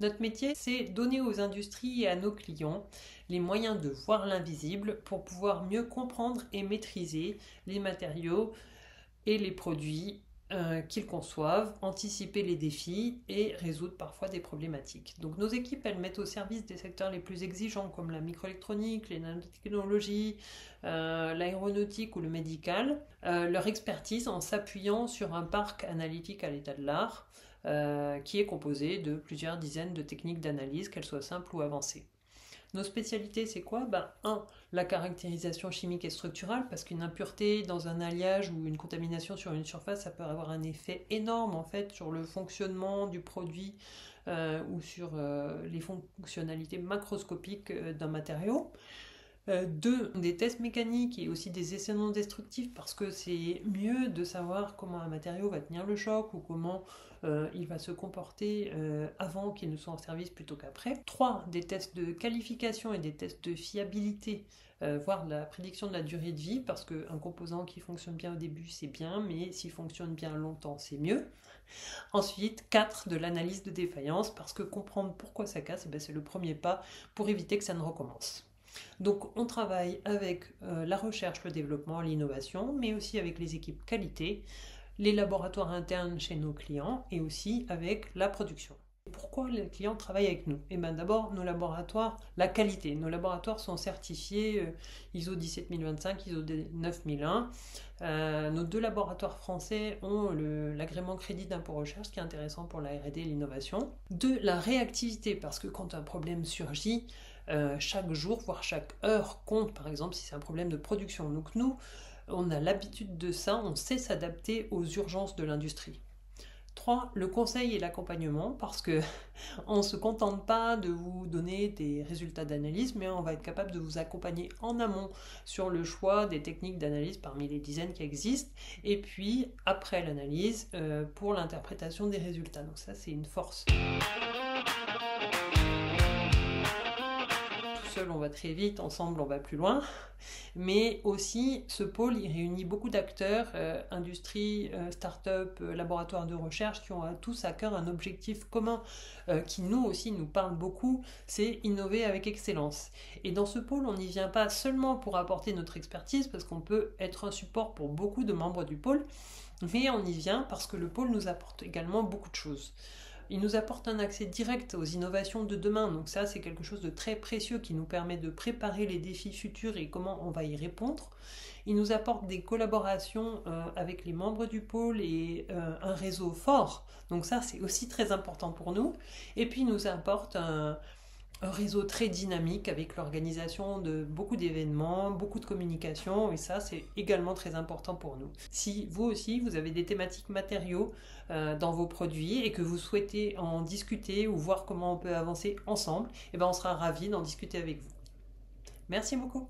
Notre métier, c'est donner aux industries et à nos clients les moyens de voir l'invisible pour pouvoir mieux comprendre et maîtriser les matériaux et les produits qu'ils conçoivent, anticiper les défis et résoudre parfois des problématiques. Donc nos équipes, elles mettent au service des secteurs les plus exigeants comme la microélectronique, les nanotechnologies, l'aéronautique ou le médical, leur expertise en s'appuyant sur un parc analytique à l'état de l'art qui est composé de plusieurs dizaines de techniques d'analyse, qu'elles soient simples ou avancées. Nos spécialités, c'est quoi? La caractérisation chimique et structurale, parce qu'une impureté dans un alliage ou une contamination sur une surface, ça peut avoir un effet énorme en fait sur le fonctionnement du produit ou sur les fonctionnalités macroscopiques d'un matériau. Deux, des tests mécaniques et aussi des essais non destructifs parce que c'est mieux de savoir comment un matériau va tenir le choc ou comment il va se comporter avant qu'il ne soit en service plutôt qu'après. Trois, des tests de qualification et des tests de fiabilité, voire de la prédiction de la durée de vie parce qu'un composant qui fonctionne bien au début c'est bien, mais s'il fonctionne bien longtemps c'est mieux. Ensuite, 4, de l'analyse de défaillance parce que comprendre pourquoi ça casse, c'est le premier pas pour éviter que ça ne recommence. Donc on travaille avec la recherche, le développement, l'innovation, mais aussi avec les équipes qualité, les laboratoires internes chez nos clients et aussi avec la production. Pourquoi les clients travaillent avec nous? D'abord, nos laboratoires, la qualité. Nos laboratoires sont certifiés ISO 17025, ISO 9001. Nos deux laboratoires français ont l'agrément crédit d'impôt recherche, ce qui est intéressant pour la R&D et l'innovation. Deux, la réactivité, parce que quand un problème surgit, chaque jour, voire chaque heure compte, par exemple, si c'est un problème de production. Donc nous, on a l'habitude de ça, on sait s'adapter aux urgences de l'industrie. 3, le conseil et l'accompagnement, parce que on ne se contente pas de vous donner des résultats d'analyse, mais on va être capable de vous accompagner en amont sur le choix des techniques d'analyse parmi les dizaines qui existent, et puis après l'analyse, pour l'interprétation des résultats. Donc ça, c'est une force. Seul on va très vite, ensemble on va plus loin, mais aussi ce pôle il réunit beaucoup d'acteurs, industrie, start-up, laboratoires de recherche qui ont tous à cœur un objectif commun qui nous aussi nous parle beaucoup, c'est innover avec excellence. Et dans ce pôle on n'y vient pas seulement pour apporter notre expertise, parce qu'on peut être un support pour beaucoup de membres du pôle, mais on y vient parce que le pôle nous apporte également beaucoup de choses. Il nous apporte un accès direct aux innovations de demain, donc ça c'est quelque chose de très précieux qui nous permet de préparer les défis futurs et comment on va y répondre. Il nous apporte des collaborations avec les membres du pôle et un réseau fort, donc ça c'est aussi très important pour nous. Et puis il nous apporte un réseau très dynamique avec l'organisation de beaucoup d'événements, beaucoup de communication, et ça c'est également très important pour nous. Si vous aussi vous avez des thématiques matériaux dans vos produits et que vous souhaitez en discuter ou voir comment on peut avancer ensemble, on sera ravis d'en discuter avec vous. Merci beaucoup.